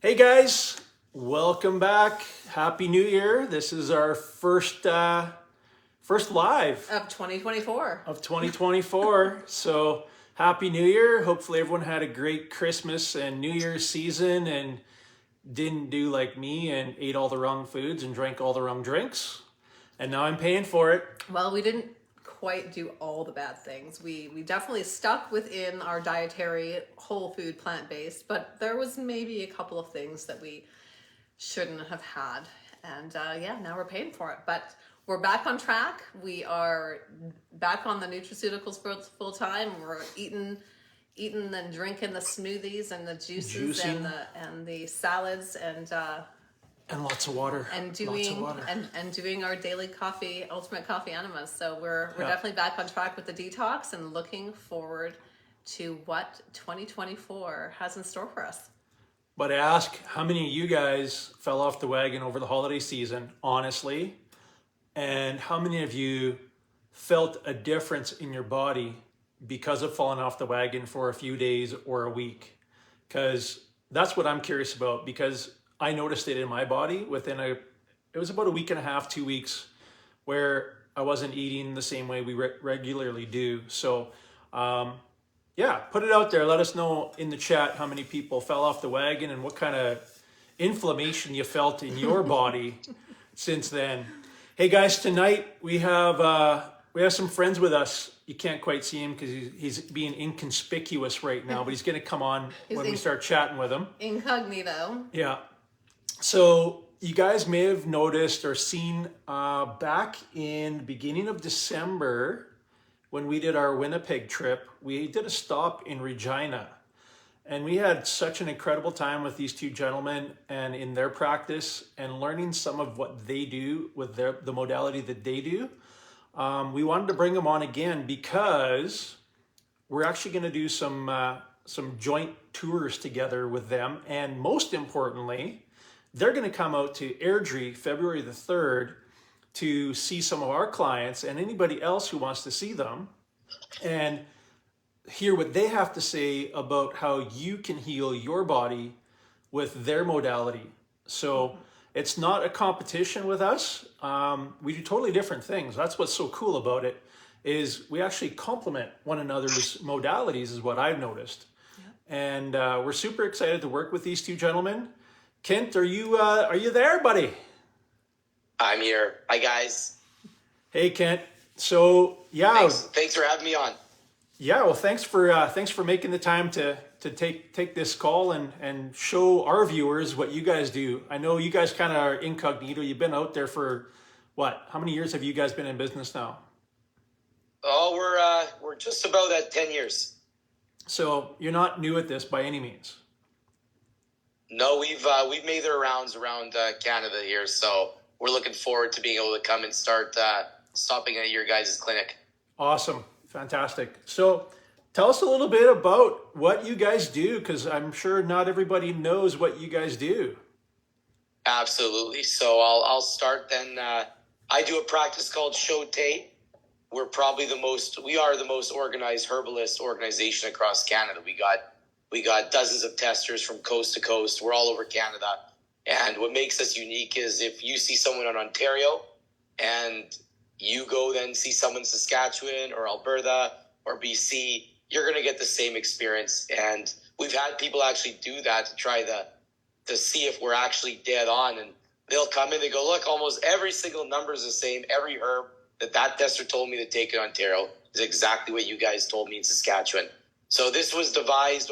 Hey guys, welcome back. Happy New Year. This is our first live of 2024. of 2024. So happy New Year. Hopefully everyone had a great Christmas and New Year's season and didn't do like me and ate all the wrong foods and drank all the wrong drinks. And now I'm paying for it. Well, we didn't quite do all the bad things. We definitely stuck within our dietary whole food plant-based, but there was maybe a couple of things that we shouldn't have had. And yeah, now we're paying for it. But we're back on track. We are back on the nutraceuticals full time. We're eating and drinking the smoothies and the juices and the salads and lots of water. And doing our daily coffee, ultimate coffee enemas. So we're definitely back on track with the detox and looking forward to what 2024 has in store for us. But I ask, how many of you guys fell off the wagon over the holiday season, honestly? And how many of you felt a difference in your body because of falling off the wagon for a few days or a week? Because that's what I'm curious about, because I noticed it in my body it was about a week and a half, 2 weeks, where I wasn't eating the same way we regularly do. So yeah, put it out there. Let us know in the chat how many people fell off the wagon and what kind of inflammation you felt in your body since then. Hey guys, tonight we have some friends with us. You can't quite see him because he's being inconspicuous right now, but he's going to come on when we start chatting with him. Incognito. Yeah. So you guys may have noticed or seen back in the beginning of December when we did our Winnipeg trip, we did a stop in Regina. And we had such an incredible time with these two gentlemen and in their practice and learning some of what they do with the modality that they do. We wanted to bring them on again because we're actually going to do some joint tours together with them. And most importantly, they're going to come out to Airdrie February the 3rd to see some of our clients and anybody else who wants to see them and hear what they have to say about how you can heal your body with their modality. So it's not a competition with us. We do totally different things. That's what's so cool about it, is we actually complement one another's modalities, is what I've noticed. Yeah. And we're super excited to work with these two gentlemen. Kent, are you there, buddy? I'm here. Hi, guys. Hey, Kent. So yeah, thanks for having me on. Yeah, well, thanks for making the time to take this call and show our viewers what you guys do. I know you guys kind of are incognito. You've been out there for what? How many years have you guys been in business now? Oh, we're just about at 10 years. So you're not new at this by any means. No, we've made their rounds around Canada here, so we're looking forward to being able to come and start stopping at your guys' clinic. Awesome. Fantastic. So tell us a little bit about what you guys do, because I'm sure not everybody knows what you guys do. Absolutely. So I'll start then. I do a practice called Sho Tai. We are the most organized herbalist organization across Canada. We got dozens of testers from coast to coast. We're all over Canada. And what makes us unique is if you see someone in Ontario and you go then see someone in Saskatchewan or Alberta or BC, you're going to get the same experience. And we've had people actually do that to try to see if we're actually dead on. And they'll come in, they go, look, almost every single number is the same. Every herb that tester told me to take in Ontario is exactly what you guys told me in Saskatchewan. So this was devised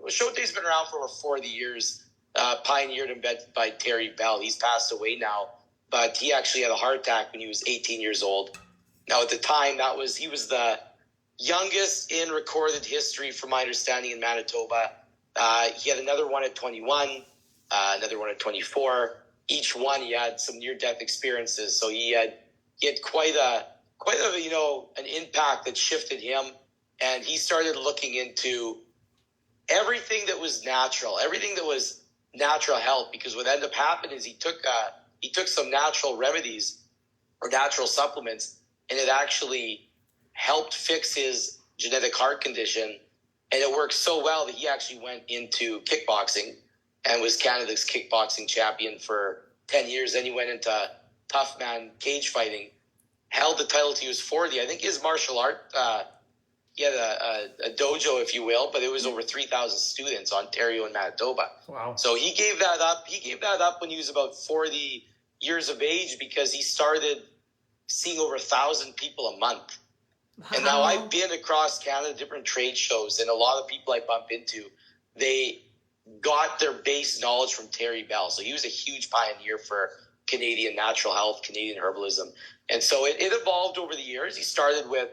Sho Tai's been around for over 40 years, pioneered and invented by Terry Bell. He's passed away now, but he actually had a heart attack when he was 18 years old. Now, at the time, he was the youngest in recorded history, from my understanding, in Manitoba. He had another one at 21, another one at 24. Each one, he had some near-death experiences. So he had quite an impact that shifted him, and he started looking into everything that was natural health, because what ended up happening is he took some natural remedies or natural supplements, and it actually helped fix his genetic heart condition. And it worked so well that he actually went into kickboxing and was Canada's kickboxing champion for 10 years. Then he went into tough man cage fighting, held the title till he was 40. I think his martial art, he had a dojo, if you will, but it was over 3,000 students, Ontario and Manitoba. Wow. So he gave that up. He gave that up when he was about 40 years of age because he started seeing over 1,000 people a month. Wow. And now I've been across Canada, different trade shows, and a lot of people I bump into, they got their base knowledge from Terry Bell. So he was a huge pioneer for Canadian natural health, Canadian herbalism. And so it evolved over the years. He started with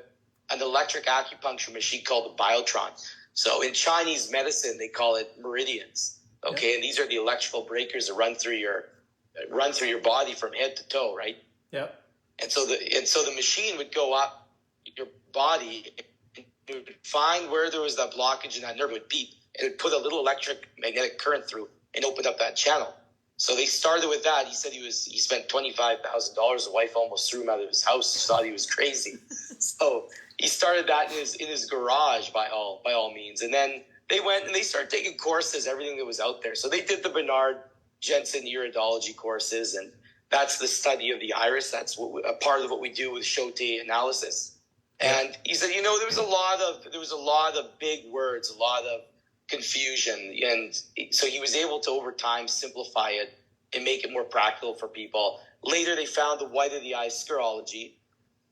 an electric acupuncture machine called the Biotron. So in Chinese medicine, they call it meridians. Okay. Yeah. And these are the electrical breakers that run through your body from head to toe, right? Yep. And so the machine would go up your body, and it would find where there was that blockage, and that nerve would beep. It would put a little electric magnetic current through and open up that channel. So they started with that. He said he spent $25,000. The wife almost threw him out of his house. She thought he was crazy. So he started that in his garage by all means. And then they went and they started taking courses, everything that was out there. So they did the Bernard Jensen iridology courses, and that's the study of the iris. That's a part of what we do with Sho Tai analysis. And he said, there was a lot of big words, a lot of confusion, and so he was able to over time simplify it and make it more practical for people. Later they found the white of the eye sclerology.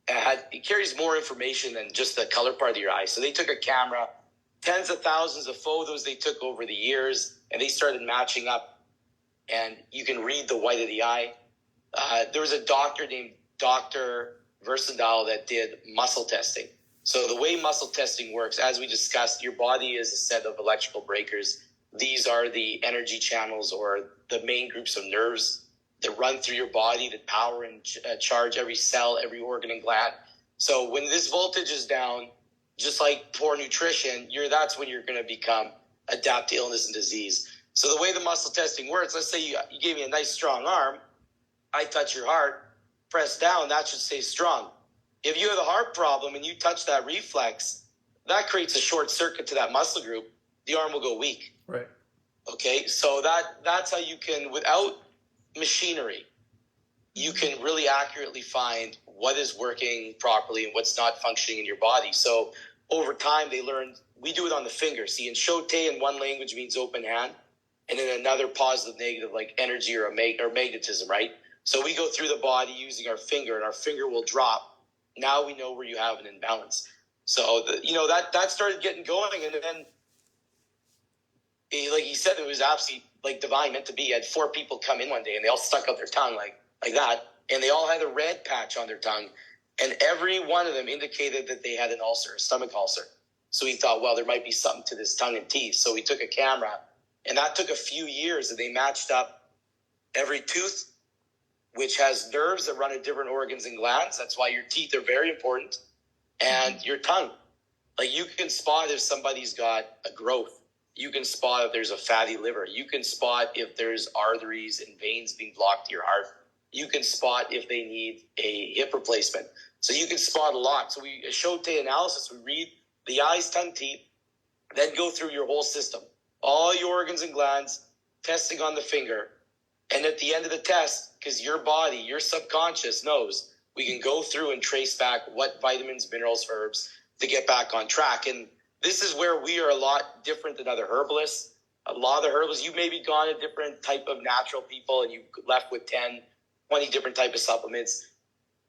It carries more information than just the color part of your eye. So they took a camera, tens of thousands of photos they took over the years, and they started matching up, and you can read the white of the eye. There was a doctor named Dr. Versandal that did muscle testing. So the way muscle testing works, as we discussed, your body is a set of electrical breakers. These are the energy channels or the main groups of nerves that run through your body that power and charge every cell, every organ and gland. So when this voltage is down, just like poor nutrition, that's when you're going to become adapt to illness and disease. So the way the muscle testing works, let's say you gave me a nice strong arm, I touch your heart, press down, that should stay strong. If you have a heart problem and you touch that reflex, that creates a short circuit to that muscle group. The arm will go weak. Right. Okay, so that's how you can, without machinery, you can really accurately find what is working properly and what's not functioning in your body. So over time, they learned, we do it on the finger. See, in Sho Tai, in one language means open hand, and in another positive, negative, like energy or magnetism, right? So we go through the body using our finger, and our finger will drop. Now we know where you have an imbalance. So, that started getting going. And then, like he said, it was absolutely like divine, meant to be. He had 4 people come in one day, and they all stuck out their tongue like that. And they all had a red patch on their tongue. And every one of them indicated that they had an ulcer, a stomach ulcer. So he thought, well, there might be something to this tongue and teeth. So he took a camera, and that took a few years, and they matched up every tooth, which has nerves that run in different organs and glands. That's why your teeth are very important. And your tongue. Like, you can spot if somebody's got a growth. You can spot if there's a fatty liver. You can spot if there's arteries and veins being blocked to your heart. You can spot if they need a hip replacement. So you can spot a lot. So we Sho Tai analysis, we read the eyes, tongue, teeth, then go through your whole system. All your organs and glands, testing on the finger. And at the end of the test, because your body, your subconscious knows, we can go through and trace back what vitamins, minerals, herbs to get back on track. And this is where we are a lot different than other herbalists. A lot of the herbalists, you maybe gone a different type of natural people and you left with 10, 20 different type of supplements.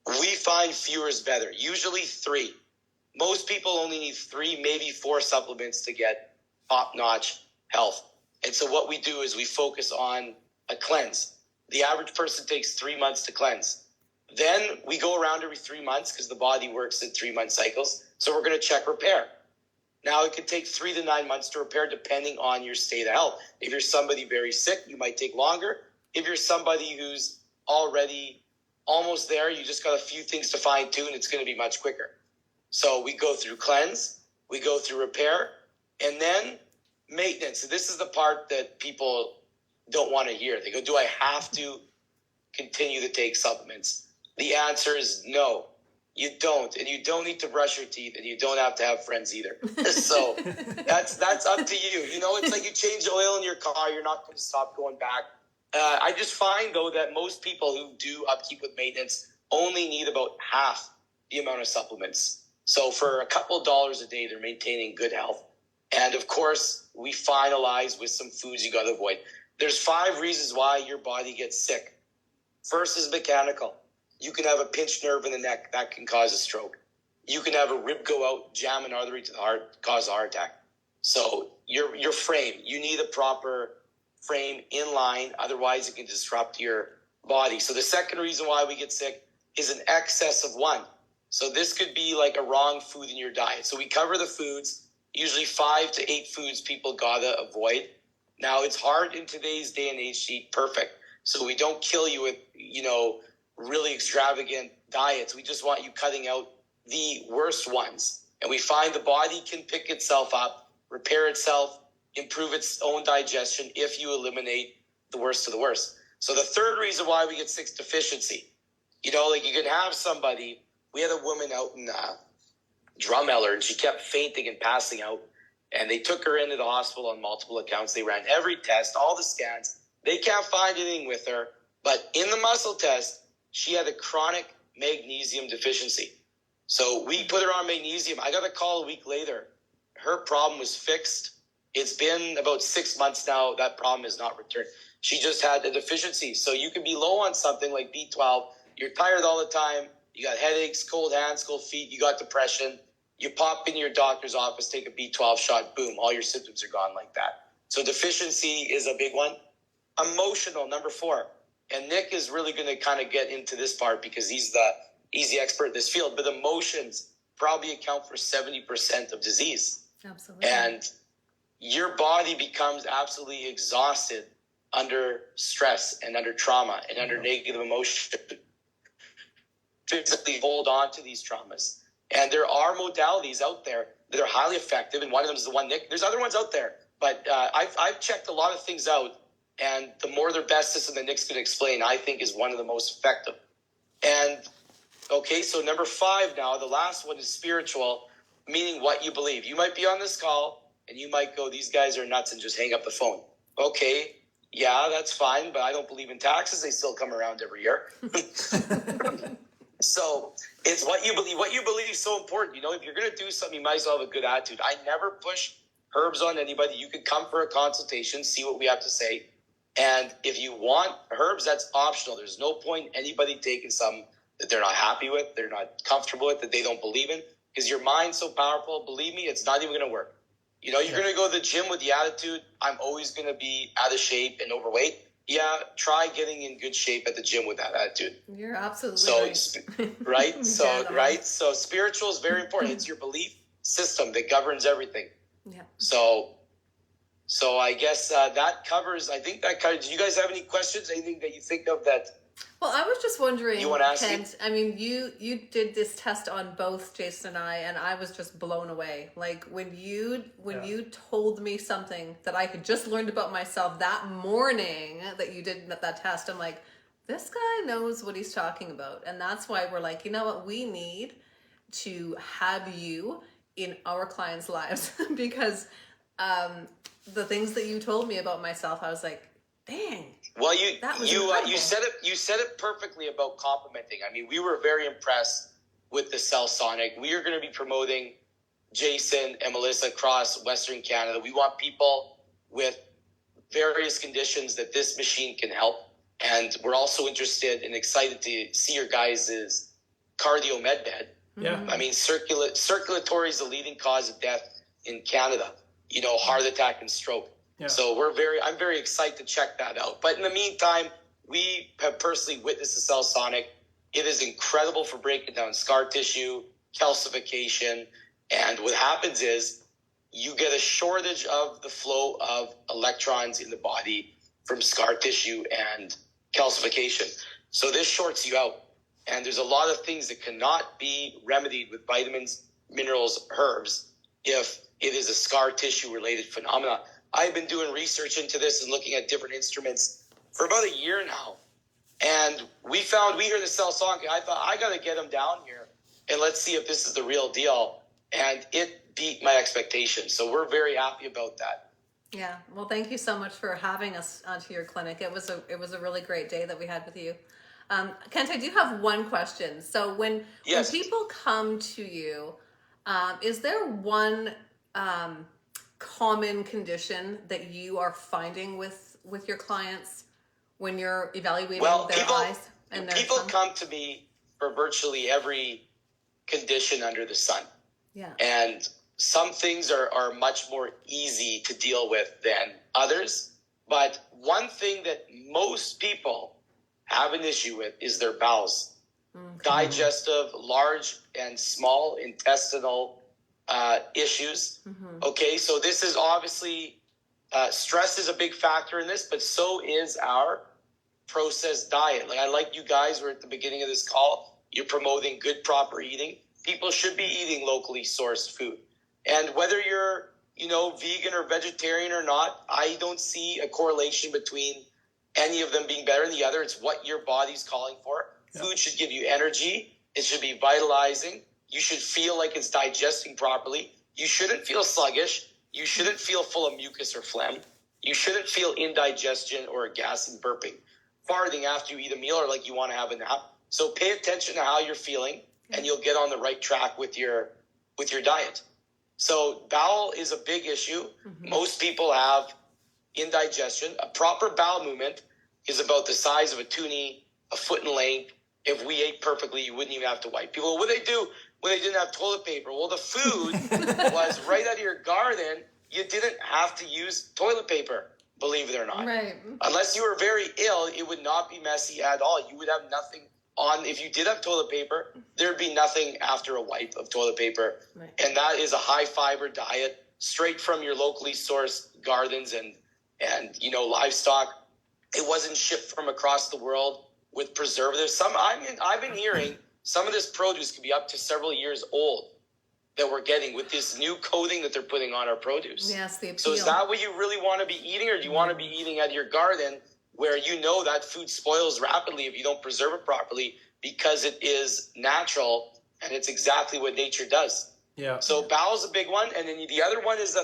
We find fewer is better, usually 3. Most people only need 3, maybe 4 supplements to get top-notch health. And so what we do is we focus on a cleanse. The average person takes 3 months to cleanse. Then we go around every 3 months because the body works in 3-month cycles. So we're going to check repair. Now, it could take 3 to 9 months to repair depending on your state of health. If you're somebody very sick, you might take longer. If you're somebody who's already almost there, you just got a few things to fine tune, it's going to be much quicker. So we go through cleanse, we go through repair, and then maintenance. So this is the part that people don't want to hear. They go, do I have to continue to take supplements? The answer is no. You don't, and you don't need to brush your teeth, and you don't have to have friends either. So that's up to you. You know, it's like you change the oil in your car, you're not going to stop going back. I just find, though, that most people who do upkeep with maintenance only need about half the amount of supplements. So for a couple of dollars a day, they're maintaining good health. And of course, we finalize with some foods you got to avoid. There's 5 reasons why your body gets sick. First is mechanical. You can have a pinched nerve in the neck. That can cause a stroke. You can have a rib go out, jam an artery to the heart, cause a heart attack. So your frame, you need a proper frame in line. Otherwise, it can disrupt your body. So the second reason why we get sick is an excess of one. So this could be like a wrong food in your diet. So we cover the foods, usually 5 to 8 foods people gotta avoid. Now, it's hard in today's day and age to eat perfect. So we don't kill you with, really extravagant diets. We just want you cutting out the worst ones. And we find the body can pick itself up, repair itself, improve its own digestion if you eliminate the worst of the worst. So the third reason why we get sick is deficiency. You can have somebody, we had a woman out in Drumheller, and she kept fainting and passing out. And they took her into the hospital on multiple accounts. They ran every test, all the scans. They can't find anything with her. But in the muscle test, she had a chronic magnesium deficiency. So we put her on magnesium. I got a call a week later. Her problem was fixed. It's been about 6 months now. That problem has not returned. She just had a deficiency. So you can be low on something like B12. You're tired all the time. You got headaches, cold hands, cold feet. You got depression. You pop in your doctor's office, take a B12 shot, boom, all your symptoms are gone like that. So deficiency is a big one. Emotional, number 4. And Nick is really going to kind of get into this part because he's the expert in this field. But emotions probably account for 70% of disease. Absolutely. And your body becomes absolutely exhausted under stress and under trauma and under negative emotion. Physically hold on to these traumas. And there are modalities out there that are highly effective, and one of them is the one Nick. There's other ones out there, but I've checked a lot of things out, and the more their best system that Nick's going to explain, I think is one of the most effective. And, okay, so number 5 now, the last one is spiritual, meaning what you believe. You might be on this call, and you might go, these guys are nuts, and just hang up the phone. Okay, yeah, that's fine, but I don't believe in taxes. They still come around every year. So it's what you believe. What you believe is so important. If you're going to do something, you might as well have a good attitude. I never push herbs on anybody. You could come for a consultation, see what we have to say. And if you want herbs, that's optional. There's no point anybody taking some that they're not happy with, they're not comfortable with, that they don't believe in. Because your mind's so powerful, believe me, it's not even going to work. You're going to go to the gym with the attitude, I'm always going to be out of shape and overweight. Yeah, try getting in good shape at the gym with that attitude. You're absolutely right. right. So spiritual is very important. It's your belief system that governs everything. Yeah. So I guess that covers. I think that covers. Do you guys have any questions? Anything that you think of that? Well, I was just wondering, you want to ask Kent, I mean, you did this test on both Jason and I was just blown away. Like when you told me something that I had just learned about myself that morning that you did that test, I'm like, this guy knows what he's talking about. And that's why we're like, you know what, we need to have you in our clients' lives because the things that you told me about myself, I was like, dang. Well, you said it perfectly about complimenting. I mean, we were very impressed with the Cell Sonic. We are going to be promoting Jason and Melissa across Western Canada. We want people with various conditions that this machine can help. And we're also interested and excited to see your guys' cardio med bed. Yeah. I mean, circulatory is the leading cause of death in Canada. Heart attack and stroke. Yeah. So I'm very excited to check that out. But in the meantime, we have personally witnessed the Cell Sonic. It is incredible for breaking down scar tissue, calcification. And what happens is you get a shortage of the flow of electrons in the body from scar tissue and calcification. So this shorts you out. And there's a lot of things that cannot be remedied with vitamins, minerals, herbs, if it is a scar tissue related phenomena. I've been doing research into this and looking at different instruments for about a year now. And we heard the Cell Sonic. I thought, I got to get them down here and let's see if this is the real deal. And it beat my expectations. So we're very happy about that. Yeah. Well, thank you so much for having us onto your clinic. It was a really great day that we had with you. Kent, I do have one question. So when people come to you, is there one common condition that you are finding with your clients when you're evaluating their eyes and their people come to me for virtually every condition under the sun. Yeah. And some things are much more easy to deal with than others. But one thing that most people have an issue with is their bowels. Okay. Digestive, large and small intestinal issues. Mm-hmm. Okay, so this is obviously, stress is a big factor in this, but so is our processed diet. Like you guys were at the beginning of this call, you're promoting good, proper eating. People should be eating locally sourced food. And whether you're, vegan or vegetarian or not, I don't see a correlation between any of them being better than the other. It's what your body's calling for. Yeah. Food should give you energy. It should be vitalizing. You should feel like it's digesting properly. You shouldn't feel sluggish. You shouldn't feel full of mucus or phlegm. You shouldn't feel indigestion or gas and burping, farting after you eat a meal or like you want to have a nap. So pay attention to how you're feeling, and you'll get on the right track with your diet. So bowel is a big issue. Mm-hmm. Most people have indigestion. A proper bowel movement is about the size of a toonie, a foot in length. If we ate perfectly, you wouldn't even have to wipe. People, what do they do when they didn't have toilet paper? Well, the food was right out of your garden. You didn't have to use toilet paper, believe it or not. Right. Unless you were very ill, it would not be messy at all. You would have nothing on. If you did have toilet paper, there'd be nothing after a wipe of toilet paper. Right. And that is a high fiber diet straight from your locally sourced gardens and livestock. It wasn't shipped from across the world with preservatives. I've been hearing some of this produce could be up to several years old that we're getting with this new coating that they're putting on our produce. Yes, the appeal. So is that what you really want to be eating, or do you want to be eating out of your garden where that food spoils rapidly if you don't preserve it properly because it is natural and it's exactly what nature does? Yeah. So bowel's a big one, and then the other one is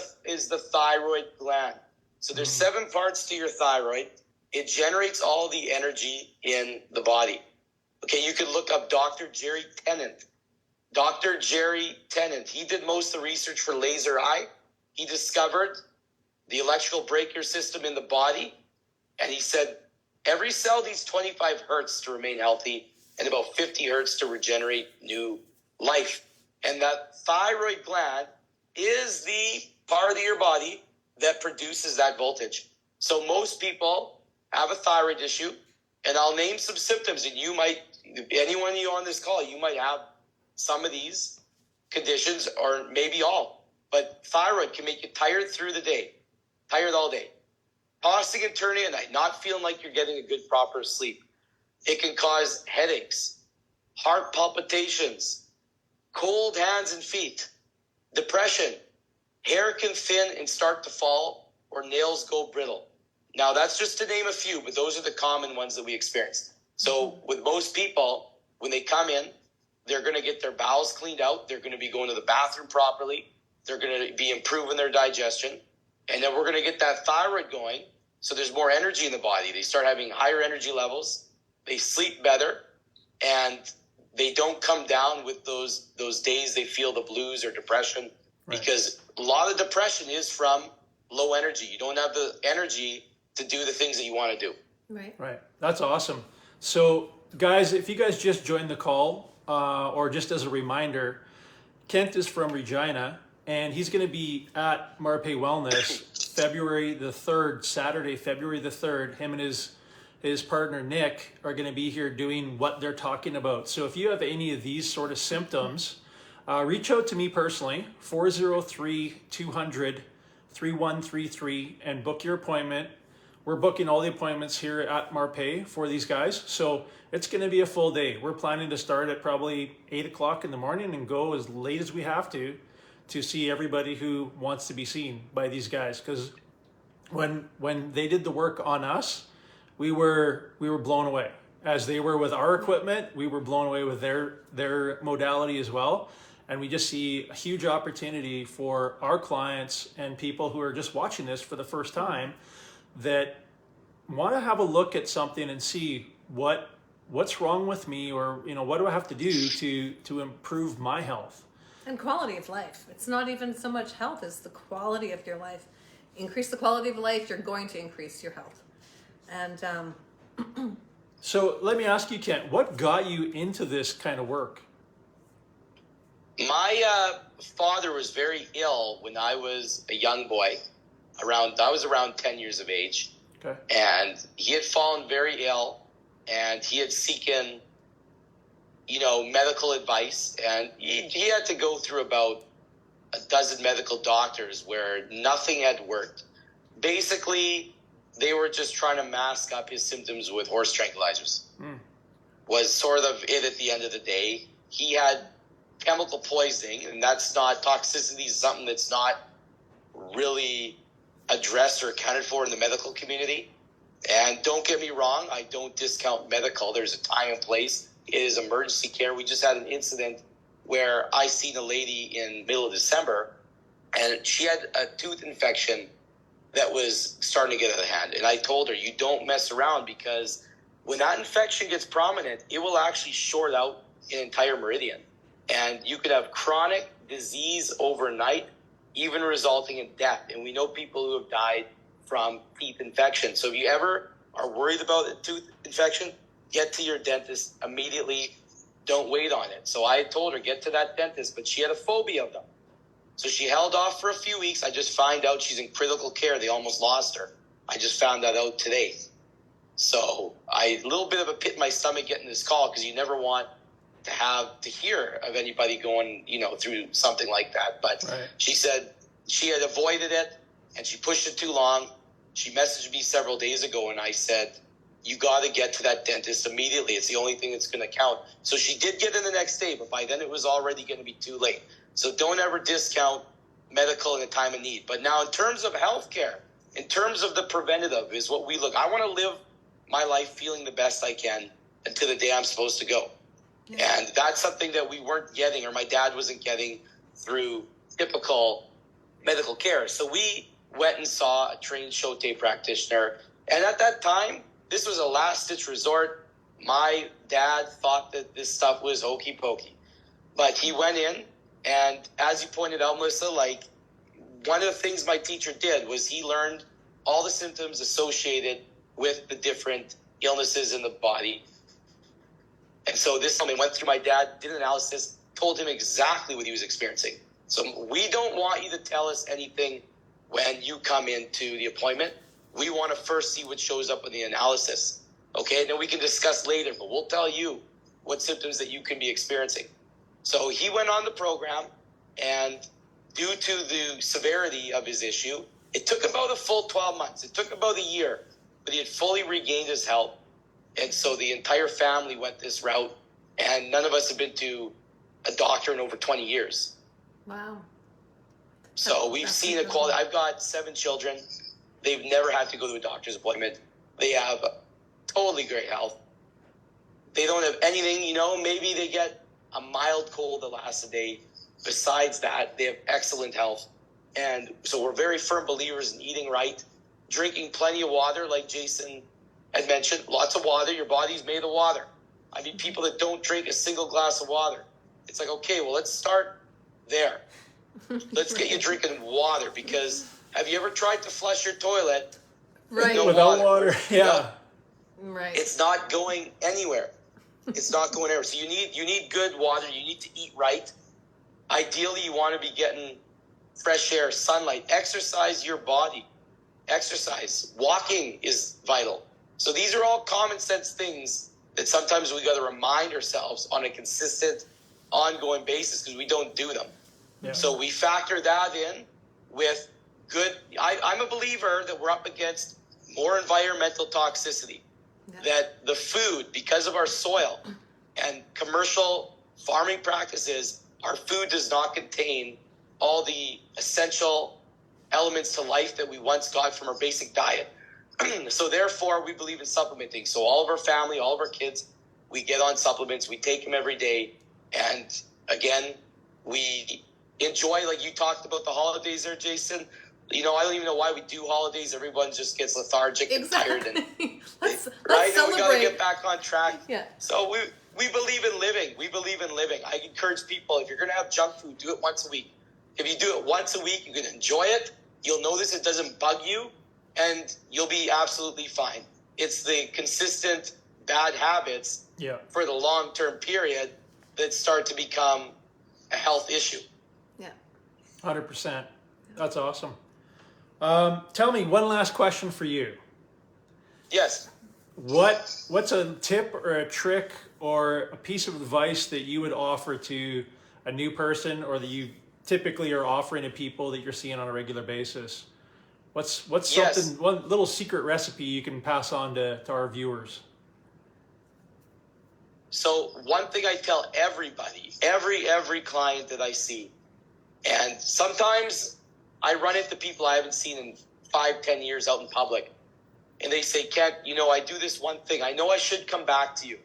the thyroid gland. So there's 7 parts to your thyroid. It generates all the energy in the body. Okay, you could look up Dr. Jerry Tennant. Dr. Jerry Tennant, he did most of the research for laser eye. He discovered the electrical breaker system in the body, and he said every cell needs 25 hertz to remain healthy and about 50 hertz to regenerate new life. And that thyroid gland is the part of your body that produces that voltage. So most people have a thyroid issue, and I'll name some symptoms, and anyone you on this call, you might have some of these conditions or maybe all. But thyroid can make you tired through the day, tired all day, tossing and turning at night, not feeling like you're getting a good proper sleep. It can cause headaches, heart palpitations, cold hands and feet, depression, hair can thin and start to fall, or nails go brittle. Now, that's just to name a few, but those are the common ones that we experience. So with most people, when they come in, they're going to get their bowels cleaned out. They're going to be going to the bathroom properly. They're going to be improving their digestion. And then we're going to get that thyroid going. So there's more energy in the body. They start having higher energy levels. They sleep better. And they don't come down with those days they feel the blues or depression. Right. Because a lot of depression is from low energy. You don't have the energy to do the things that you want to do. Right. That's awesome. So, guys, if you guys just joined the call, or just as a reminder, Kent is from Regina, and he's going to be at Marpe Wellness February the 3rd, Saturday, February the 3rd. Him and his partner, Nick, are going to be here doing what they're talking about. So if you have any of these sort of symptoms, reach out to me personally, 403-200-3133, and book your appointment. We're booking all the appointments here at Marpe for these guys. So it's going to be a full day. We're planning to start at probably 8 o'clock in the morning and go as late as we have to see everybody who wants to be seen by these guys. Because when they did the work on us, we were blown away. as they were with our equipment. We were blown away with their modality as well. And we just see a huge opportunity for our clients and people who are just watching this for the first time that want to have a look at something and see what's wrong with me, or what do I have to do to improve my health. And quality of life. It's not even so much health as the quality of your life. Increase the quality of life, you're going to increase your health. And So let me ask you, Kent, what got you into this kind of work? My father was very ill when I was a young boy. I was around 10 years of age. Okay. And he had fallen very ill, and he had seeking, medical advice. And he had to go through about a dozen medical doctors where nothing had worked. Basically, they were just trying to mask up his symptoms with horse tranquilizers. Was sort of it at the end of the day. He had chemical poisoning, and that's not toxicity, is something that's not really addressed or accounted for in the medical community. And don't get me wrong, I don't discount medical. There's a time and place. It is emergency care. We just had an incident where I seen a lady in middle of December, and she had a tooth infection that was starting to get out of hand. And I told her, you don't mess around, because when that infection gets prominent, it will actually short out an entire meridian. And you could have chronic disease overnight, even resulting in death. And we know people who have died from teeth infection. So if you ever are worried about a tooth infection, get to your dentist immediately. Don't wait on it. So I told her, get to that dentist, but she had a phobia of them. So she held off for a few weeks. I just find out she's in critical care. They almost lost her. I just found that out today. So a little bit of a pit in my stomach getting this call, because you never want to have to hear of anybody going, through something like that. But right. She said she had avoided it and she pushed it too long. She messaged me several days ago, and I said, you got to get to that dentist immediately. It's the only thing that's going to count. So she did get in the next day, but by then it was already going to be too late. So don't ever discount medical in a time of need. But now in terms of healthcare, in terms of the preventative is what we look. I want to live my life feeling the best I can until the day I'm supposed to go. Yeah. And that's something that we weren't getting, or my dad wasn't getting, through typical medical care. So we went and saw a trained Sho Tai practitioner. And at that time, this was a last-ditch resort. My dad thought that this stuff was hokey pokey. But he went in, and as you pointed out, Melissa, one of the things my teacher did was he learned all the symptoms associated with the different illnesses in the body. And so this time I went through my dad, did an analysis, told him exactly what he was experiencing. So we don't want you to tell us anything when you come into the appointment. We want to first see what shows up in the analysis. Okay, and then we can discuss later, but we'll tell you what symptoms that you can be experiencing. So he went on the program, and due to the severity of his issue, it took about a full 12 months. It took about a year, but he had fully regained his health. And so the entire family went this route, and none of us have been to a doctor in over 20 years. Wow. So we've seen a quality. I've got 7 children. They've never had to go to a doctor's appointment. They have totally great health. They don't have anything, maybe they get a mild cold that lasts a day. Besides that, they have excellent health. And so we're very firm believers in eating right, drinking plenty of water, like Jason had mentioned. Lots of water. Your body's made of water. I mean, people that don't drink a single glass of water. It's like, okay, well, let's start there. Let's get you drinking water, because have you ever tried to flush your toilet right. with without water? Yeah. Right. It's not going anywhere. It's not going anywhere. So you need good water. You need to eat right. Ideally, you want to be getting fresh air, sunlight. Exercise your body. Exercise. Walking is vital. So these are all common sense things that sometimes we got to remind ourselves on a consistent, ongoing basis, because we don't do them. Yeah. So we factor that in with good. I'm a believer that we're up against more environmental toxicity. Yeah. That the food, because of our soil and commercial farming practices, our food does not contain all the essential elements to life that we once got from our basic diet. So therefore, we believe in supplementing. So all of our family, all of our kids, we get on supplements. We take them every day. And again, we enjoy, like you talked about the holidays there, Jason. I don't even know why we do holidays. Everyone just gets lethargic and tired. And, let's right? celebrate. And we got to get back on track. Yeah. So we believe in living. We believe in living. I encourage people, if you're going to have junk food, do it once a week. If you do it once a week, you can enjoy it. You'll notice it doesn't bug you, and you'll be absolutely fine. It's the consistent bad habits for the long-term period that start to become a health issue. Yeah. 100%. That's awesome. Tell me, one last question for you. Yes. What's a tip or a trick or a piece of advice that you would offer to a new person, or that you typically are offering to people that you're seeing on a regular basis? What's something, one little secret recipe you can pass on to our viewers? So one thing I tell everybody, every client that I see, and sometimes I run into people I haven't seen in 5-10 years out in public, and they say, Kent, I do this one thing. I know I should come back to you,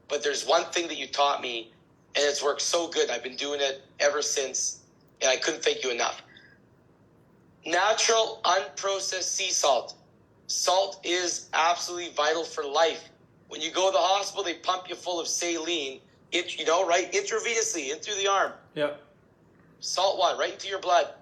but there's one thing that you taught me, and it's worked so good. I've been doing it ever since, and I couldn't thank you enough. Natural, unprocessed sea salt. Salt is absolutely vital for life. When you go to the hospital, they pump you full of saline, right? Intravenously, in through the arm. Yeah. Salt water, right into your blood.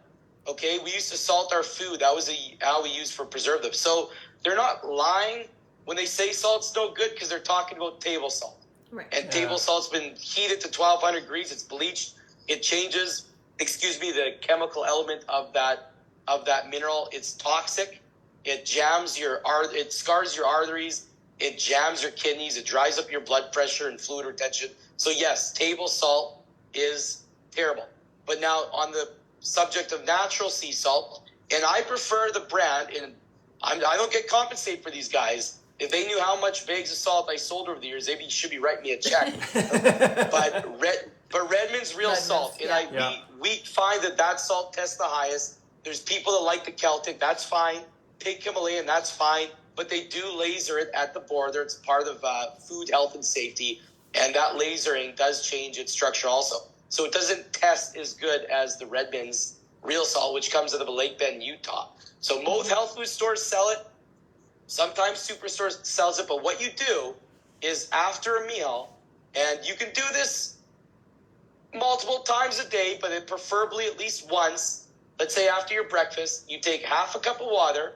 Okay, we used to salt our food. That was how we used for preservatives. So they're not lying when they say salt's no good, because they're talking about table salt. Right. And table salt's been heated to 1,200 degrees. It's bleached. It changes, the chemical element of that mineral. It's toxic. It it scars your arteries. It jams your kidneys. It dries up your blood pressure and fluid retention. So yes, table salt is terrible. But now on the subject of natural sea salt, and I prefer the brand, and I don't get compensated for these guys. If they knew how much bags of salt I sold over the years, they should be writing me a check. but Redmond's real salt, and we find that salt tests the highest. There's people that like the Celtic, that's fine. Take Himalayan, that's fine. But they do laser it at the border. It's part of food health and safety, and that lasering does change its structure also. So it doesn't test as good as the Redmond's real salt, which comes out of Lake Bend, Utah. So most health food stores sell it. Sometimes Superstore sells it. But what you do is after a meal, and you can do this multiple times a day, but preferably at least once. Let's say after your breakfast, you take half a cup of water,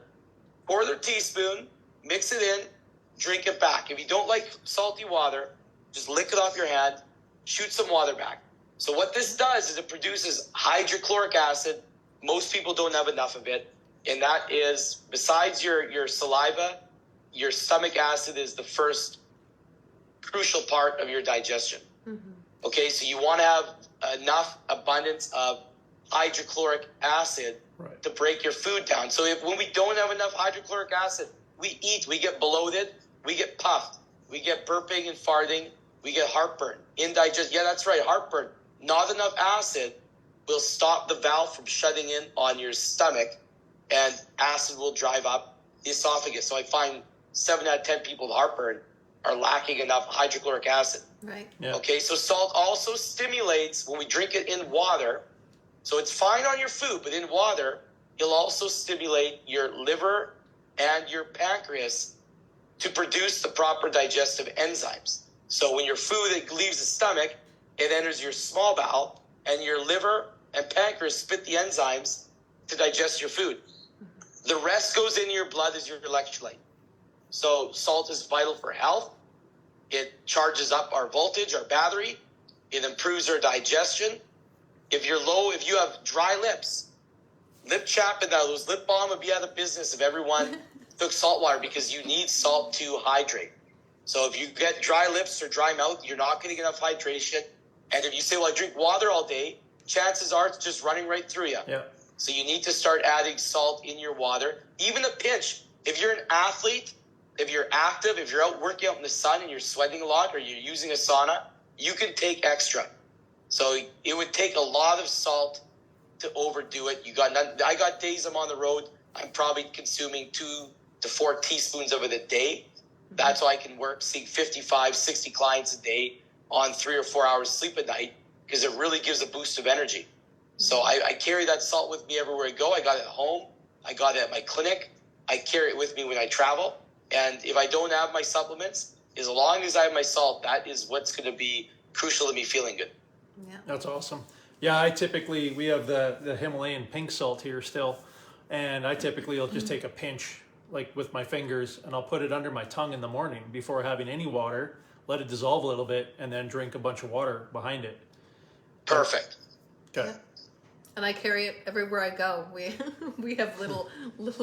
pour their teaspoon, mix it in, drink it back. If you don't like salty water, just lick it off your hand, shoot some water back. So what this does is it produces hydrochloric acid. Most people don't have enough of it. And that is, besides your saliva, your stomach acid is the first crucial part of your digestion. Mm-hmm. Okay, so you want to have enough abundance of hydrochloric acid to break your food down. So when we don't have enough hydrochloric acid, we get bloated, we get puffed, we get burping and farting, we get heartburn, indigestion. Yeah, that's right, heartburn. Not enough acid will stop the valve from shutting in on your stomach, and acid will drive up the esophagus. So I find 7 out of 10 people with heartburn are lacking enough hydrochloric acid. Right. Yeah. Okay, so salt also stimulates when we drink it in water. So it's fine on your food, but in water, it'll also stimulate your liver and your pancreas to produce the proper digestive enzymes. So when your food leaves the stomach, it enters your small bowel, and your liver and pancreas spit the enzymes to digest your food. The rest goes into your blood as your electrolyte. So salt is vital for health. It charges up our voltage, our battery. It improves our digestion. If you have dry lips, lip chapping, those lip balm would be out of business if everyone took salt water, because you need salt to hydrate. So if you get dry lips or dry mouth, you're not going to get enough hydration. And if you say, well, I drink water all day, chances are it's just running right through you. Yeah. So you need to start adding salt in your water. Even a pinch. If you're an athlete, if you're active, if you're out working out in the sun and you're sweating a lot, or you're using a sauna, you can take extra. So it would take a lot of salt to overdo it. I got days I'm on the road, I'm probably consuming 2 to 4 teaspoons of it a day. That's why I can work, seeing 55, 60 clients a day on 3 or 4 hours sleep a night, because it really gives a boost of energy. So I carry that salt with me everywhere I go. I got it at home. I got it at my clinic. I carry it with me when I travel. And if I don't have my supplements, as long as I have my salt, that is what's going to be crucial to me feeling good. Yeah. That's awesome. Yeah, we have the Himalayan pink salt here still, and I typically will just take a pinch, like with my fingers, and I'll put it under my tongue in the morning before having any water, let it dissolve a little bit, and then drink a bunch of water behind it. Perfect. Okay. Yeah. And I carry it everywhere I go. We have little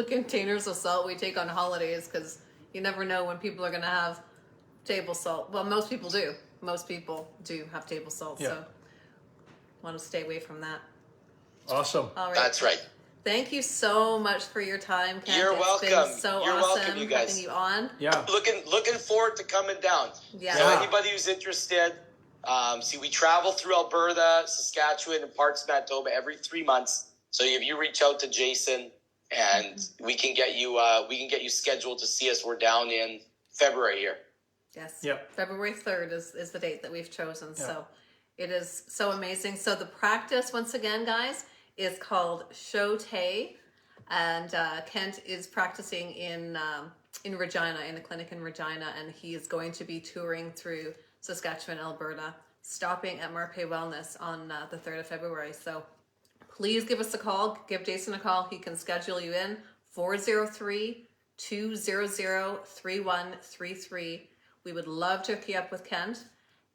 containers of salt we take on holidays, because you never know when people are going to have table salt. Well, most people do. Most people do have table salt, Yeah. so want to stay away from that. Awesome. All right. That's right. Thank you so much for your time, Kent. You're It's welcome. been so You're awesome welcome, you guys. having you on. Yeah. Looking forward to coming down. Yeah. So anybody who's interested, we travel through Alberta, Saskatchewan, and parts of Manitoba every 3 months. So if you reach out to Jason, and we can get you scheduled to see us. We're down in February here. Yes. Yep. February 3rd is the date that we've chosen. Yeah. So it is so amazing. So the practice, once again, guys, is called Sho Tai, and Kent is practicing in Regina, in the clinic in Regina, and he is going to be touring through Saskatchewan, Alberta, stopping at Marpe Wellness on the 3rd of February. So please give us a call. Give Jason a call. He can schedule you in. 403-200-3133. We would love to hook you up with Kent.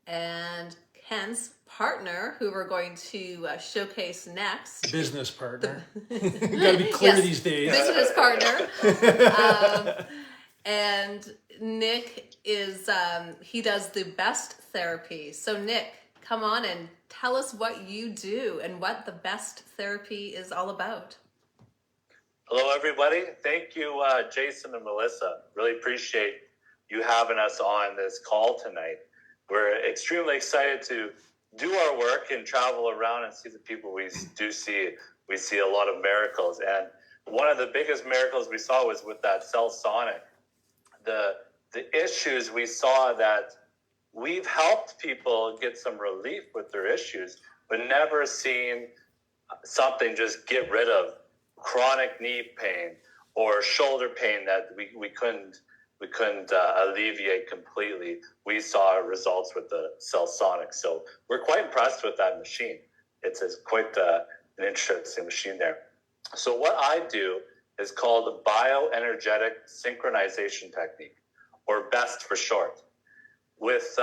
And Kent's partner, who we're going to showcase next. Business partner. Got to be clear Yes, these days. Business partner. And Nick is, he does the BE.S.T therapy. So Nick, come on and tell us what you do and what the BE.S.T therapy is all about. Hello, everybody. Thank you, Jason and Melissa. Really appreciate you having us on this call tonight. We're extremely excited to do our work and travel around and see the people we do see. We see a lot of miracles. And one of the biggest miracles we saw was with that cell sonic. The issues we saw that we've helped people get some relief with their issues, but never seen something just get rid of chronic knee pain or shoulder pain that we couldn't alleviate completely. We saw results with the cell sonic. So we're quite impressed with that machine. It's quite an interesting machine there. So what I do is called the BioEnergetic Synchronization technique, or BE.S.T for short. With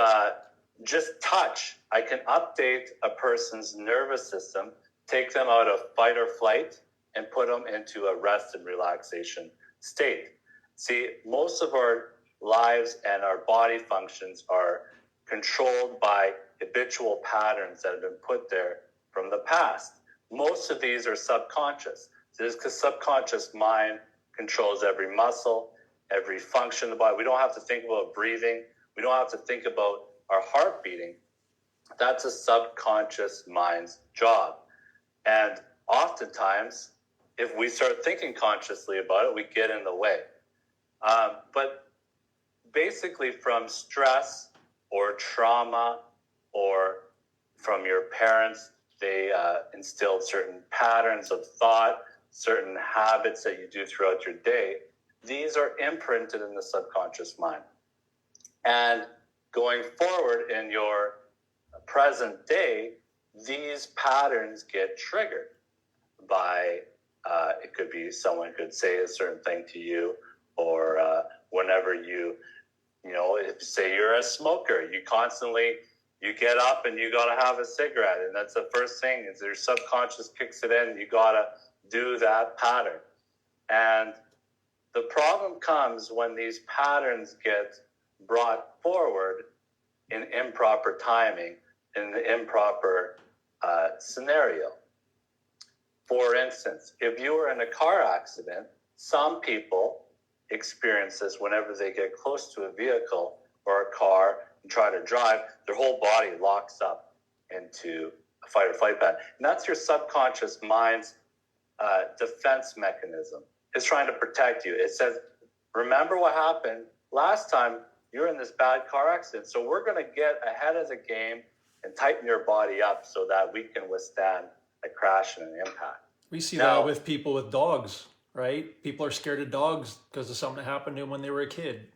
just touch, I can update a person's nervous system, take them out of fight or flight, and put them into a rest and relaxation state. See, most of our lives and our body functions are controlled by habitual patterns that have been put there from the past. Most of these are subconscious. This is because subconscious mind controls every muscle, every function of the body. We don't have to think about breathing. We don't have to think about our heart beating. That's a subconscious mind's job. And oftentimes, if we start thinking consciously about it, we get in the way. But basically from stress or trauma or from your parents, they instilled certain patterns of thought, certain habits that you do throughout your day. These are imprinted in the subconscious mind. And going forward in your present day, these patterns get triggered by, it could be someone could say a certain thing to you, or whenever you if say you're a smoker, you get up and you got to have a cigarette. And that's the first thing is your subconscious kicks it in. You got to do that pattern. And the problem comes when these patterns get brought forward in improper timing, in the improper scenario. For instance, if you were in a car accident, some people experience this whenever they get close to a vehicle or a car and try to drive, their whole body locks up into a fight or flight pattern. And that's your subconscious mind's defense mechanism. It's trying to protect you. It says, remember what happened last time you were in this bad car accident. So we're going to get ahead of the game and tighten your body up so that we can withstand a crash and an impact. We see Now, that with people with dogs, right? People are scared of dogs because of something that happened to them when they were a kid.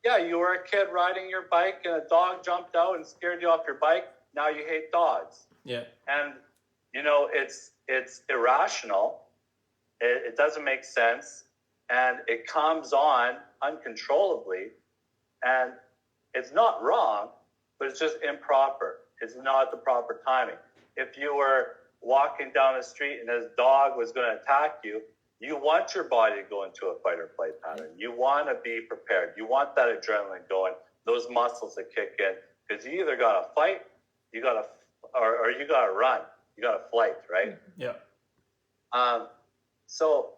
yeah, you were a kid riding your bike and a dog jumped out and scared you off your bike. Now you hate dogs. Yeah. And, you know, it's irrational. It doesn't make sense. And it comes on uncontrollably. And it's not wrong, but it's just improper. It's not the proper timing. If you were walking down the street and this dog was going to attack you, you want your body to go into a fight or flight pattern. You want to be prepared. You want that adrenaline going, those muscles to kick in, because you either got to fight, you got to, or you got to run, you got to flight, right? Yeah. So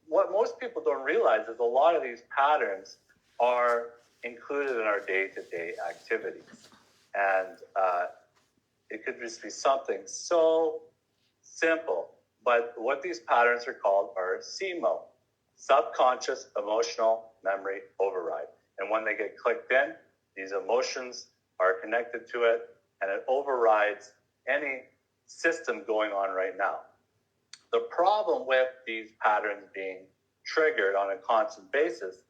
what most people don't realize is a lot of these patterns are included in our day-to-day activities. And it could just be something so simple. But what these patterns are called are SEMO, subconscious emotional memory override. And when they get clicked in, these emotions are connected to it, and it overrides any system going on right now. The problem with these patterns being triggered on a constant basis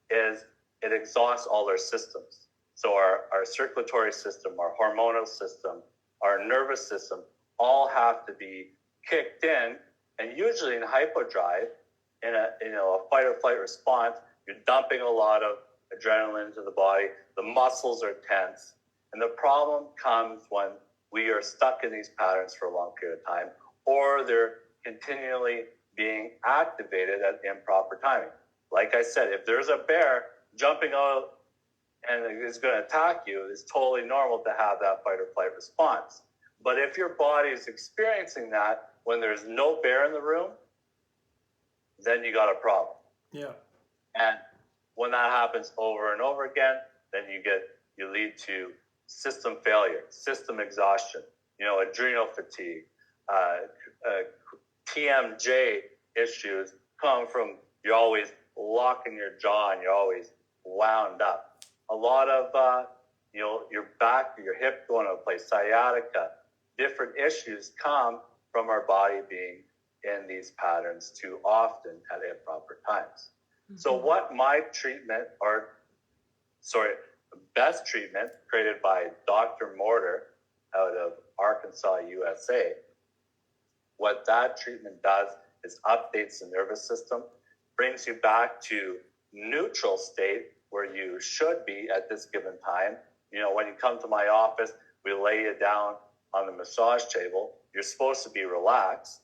is it exhausts all our systems. So our circulatory system, our hormonal system, our nervous system all have to be kicked in, and usually in hypodrive, in a fight or flight response, you're dumping a lot of adrenaline into the body, the muscles are tense, and the problem comes when we are stuck in these patterns for a long period of time, or they're continually being activated at improper timing. Like I said, if there's a bear jumping out and is going to attack you, it's totally normal to have that fight or flight response. But if your body is experiencing that when there's no bear in the room, then you got a problem. Yeah. And when that happens over and over again, then you lead to system failure, system exhaustion, adrenal fatigue, TMJ issues come from you're always locking your jaw and you're always wound up. A lot of your back, your hip going to a place, sciatica, different issues come from our body being in these patterns too often at improper times. Mm-hmm. So what my treatment, BE.S.T treatment created by Dr. Mortar out of Arkansas, USA, what that treatment does is updates the nervous system, brings you back to neutral state where you should be at this given time. When you come to my office, we lay you down on the massage table. You're supposed to be relaxed.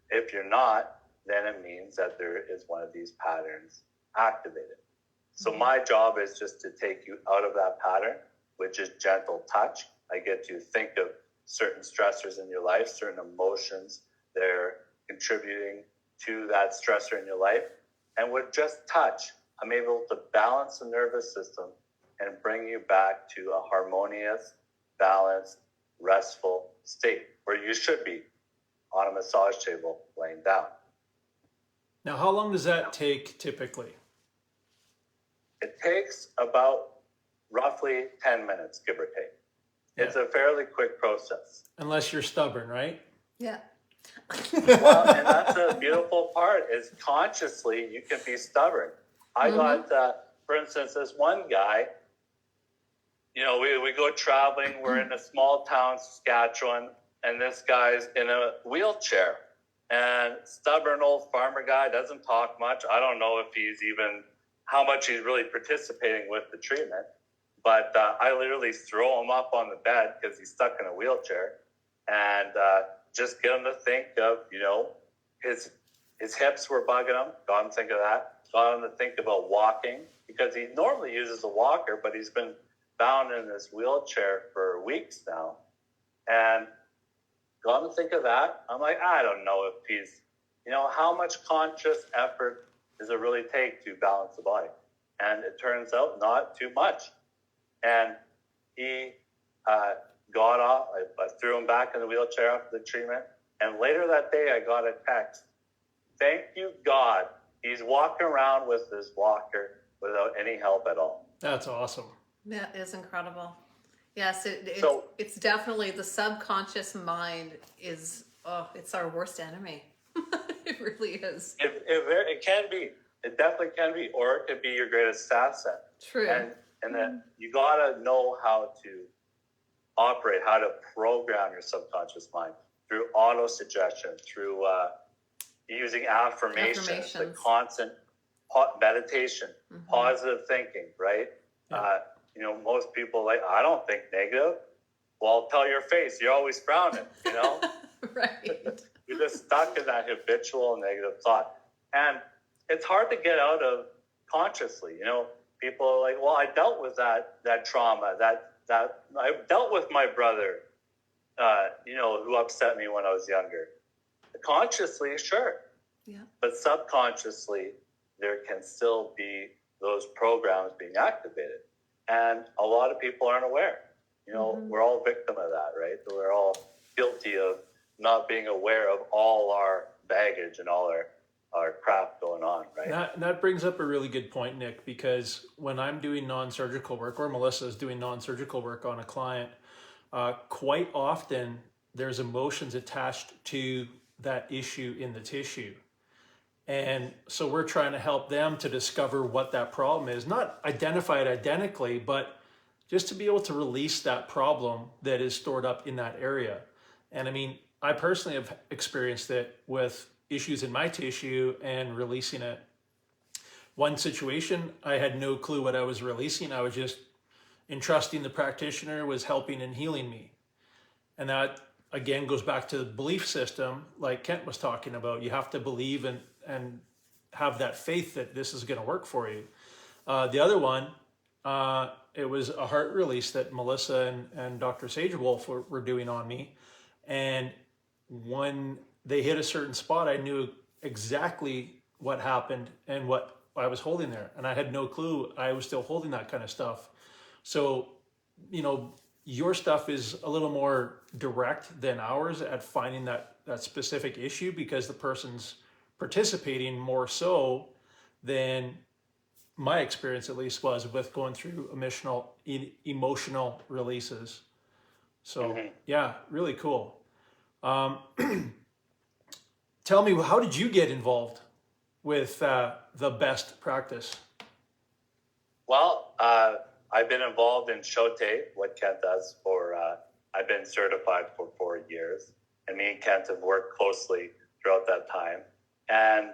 If you're not, then it means that there is one of these patterns activated. So my job is just to take you out of that pattern, which is gentle touch. I get to think of certain stressors in your life, certain emotions that are contributing to that stressor in your life. And with just touch, I'm able to balance the nervous system and bring you back to a harmonious, balanced, restful state where you should be on a massage table laying down. Now, how long does that take typically? It takes about roughly 10 minutes, give or take. Yeah. It's a fairly quick process. Unless you're stubborn, right? Yeah. Well, and that's a beautiful part is consciously you can be stubborn. I got, for instance, this one guy, we go traveling, we're in a small town, Saskatchewan, and this guy's in a wheelchair. And stubborn old farmer guy, doesn't talk much. I don't know if how much he's really participating with the treatment. But I literally throw him up on the bed because he's stuck in a wheelchair and just get him to think of, his hips were bugging him. Got him to think of that. Got him to think about walking because he normally uses a walker, but he's been bound in this wheelchair for weeks now. And got him to think of that. I'm like, I don't know if he's, how much conscious effort does it really take to balance the body? And it turns out not too much. And he got off. I threw him back in the wheelchair after the treatment. And later that day, I got a text. Thank you, God, he he's walking around with his walker without any help at all. That's awesome. That is incredible. Yes, So- it's definitely the subconscious mind is, it's our worst enemy. It really is. It can be. It definitely can be. Or it could be your greatest asset. True. And then you got to know how to operate, how to program your subconscious mind through auto-suggestion, through using affirmations, like constant meditation, positive thinking, right? You know, most people like, I don't think negative. Well, tell your face, you're always frowning, you know? Right. You're just stuck in that habitual negative thought. And it's hard to get out of consciously, you know? People are like, well, I dealt with that trauma, that I dealt with my brother, you know, who upset me when I was younger. Consciously, sure. Yeah. But subconsciously, there can still be those programs being activated. And a lot of people aren't aware. You know, we're all victim of that, right? We're all guilty of not being aware of all our baggage and all our crap going on, right? That brings up a really good point, Nick, because when I'm doing non-surgical work, or Melissa is doing non-surgical work on a client, quite often there's emotions attached to that issue in the tissue. And so we're trying to help them to discover what that problem is, not identify it identically, but just to be able to release that problem that is stored up in that area. And I mean, I personally have experienced it with issues in my tissue and releasing it. One situation, I had no clue what I was releasing. I was just entrusting the practitioner was helping and healing me. And that, again, goes back to the belief system, like Kent was talking about. You have to believe and have that faith that this is going to work for you. The other one, it was a heart release that Melissa and Dr. Sagewolf were doing on me. And when they hit a certain spot, I knew exactly what happened and what I was holding there. And I had no clue I was still holding that kind of stuff. So, you know, your stuff is a little more direct than ours at finding that specific issue, because the person's participating more so than my experience at least was with going through emotional releases. So yeah, really cool. Tell me, how did you get involved with the BE.S.T practice? Well, I've been involved in Sho Tai, what Kent does for, I've been certified for 4 years, and me and Kent have worked closely throughout that time. And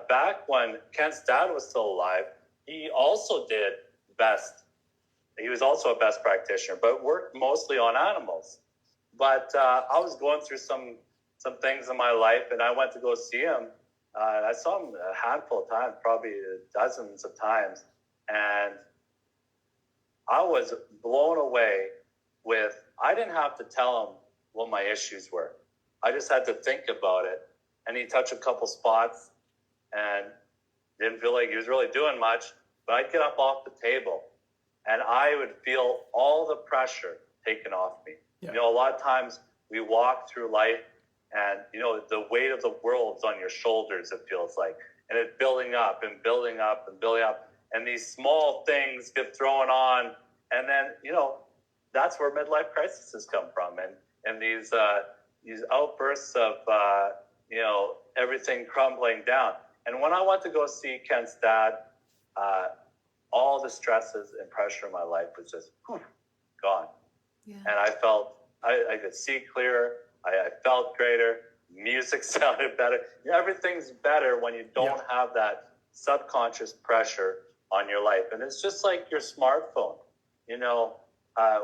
back when Kent's dad was still alive, he also did BE.S.T. He was also a BE.S.T practitioner, but worked mostly on animals. But I was going through some things in my life, and I went to go see him. I saw him a handful of times, probably dozens of times. And I was blown away with, I didn't have to tell him what my issues were. I just had to think about it. And he touched a couple spots and didn't feel like he was really doing much, but I'd get up off the table and I would feel all the pressure taken off me. Yeah. You know, a lot of times we walk through life and, you know, the weight of the world's on your shoulders, it feels like, and it's building up and building up and building up. And these small things get thrown on. And then, you know, that's where midlife crises come from. And these outbursts of, you know, everything crumbling down. And when I went to go see Kent's dad, all the stresses and pressure in my life was just gone. Yeah. And I felt, I could see clearer. I felt greater. Music sounded better. Everything's better when you don't have that subconscious pressure on your life. And it's just like your smartphone. You know,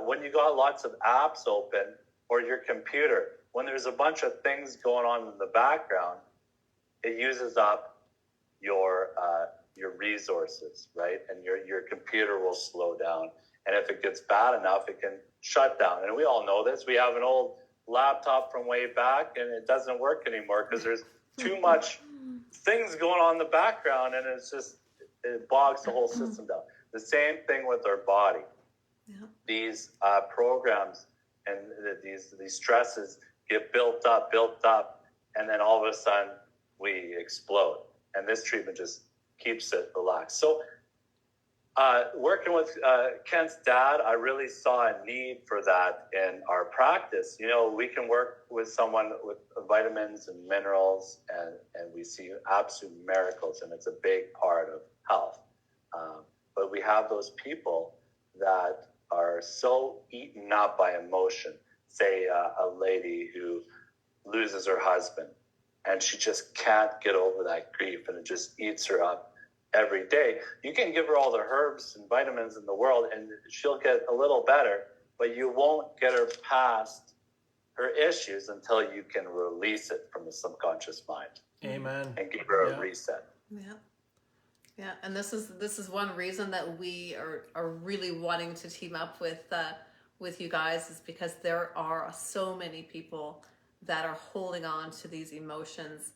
when you got lots of apps open, or your computer, when there's a bunch of things going on in the background, it uses up your resources, right? And your computer will slow down. And if it gets bad enough, it can shut down. And we all know this. We have an old laptop from way back, and it doesn't work anymore because there's too much things going on in the background, and it bogs the whole system down. The same thing with our body. Yeah. These programs and these stresses get built up, and then all of a sudden we explode. and this treatment just keeps it relaxed. So working with Kent's dad, I really saw a need for that in our practice. You know, we can work with someone with vitamins and minerals, and we see absolute miracles, and it's a big part of health. But we have those people that are so eaten up by emotion. Say a lady who loses her husband, and she just can't get over that grief, and it just eats her up every day. You can give her all the herbs and vitamins in the world, and she'll get a little better, but you won't get her past her issues until you can release it from the subconscious mind. Amen. And give her a reset. Yeah. Yeah, and this is one reason that we are really wanting to team up with you guys, is because there are so many people that are holding on to these emotions,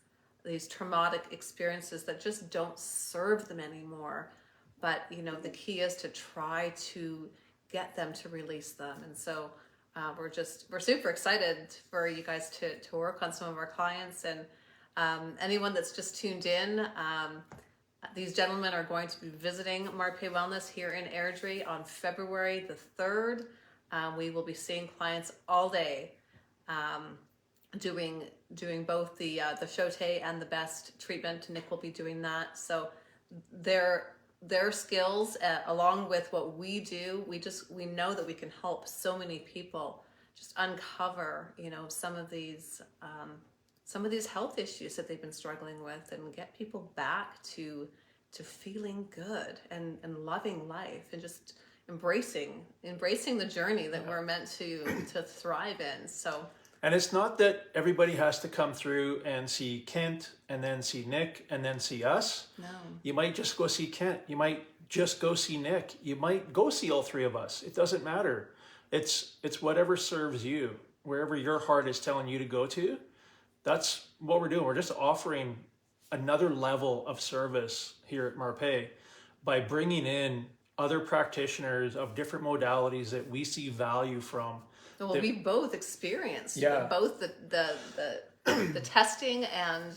these traumatic experiences that just don't serve them anymore. But, you know, the key is to try to get them to release them. And so we're super excited for you guys to work on some of our clients. And anyone that's just tuned in, these gentlemen are going to be visiting Marpe Wellness here in Airdrie on February the 3rd. We will be seeing clients all day, doing both the Sho Tai and the B.E.S.T treatment. Nick will be doing that. So their skills, along with what we do, we know that we can help so many people just uncover, you know, some of these health issues that they've been struggling with, and get people back to feeling good and loving life, and just embracing the journey that we're meant to thrive in. So. And it's not that everybody has to come through and see Kent and then see Nick and then see us. No. You might just go see Kent. You might just go see Nick. You might go see all three of us. It doesn't matter. It's whatever serves you. Wherever your heart is telling you to go to, that's what we're doing. We're just offering another level of service here at Marpe by bringing in other practitioners of different modalities that we see value from. Well, we both experienced both the testing and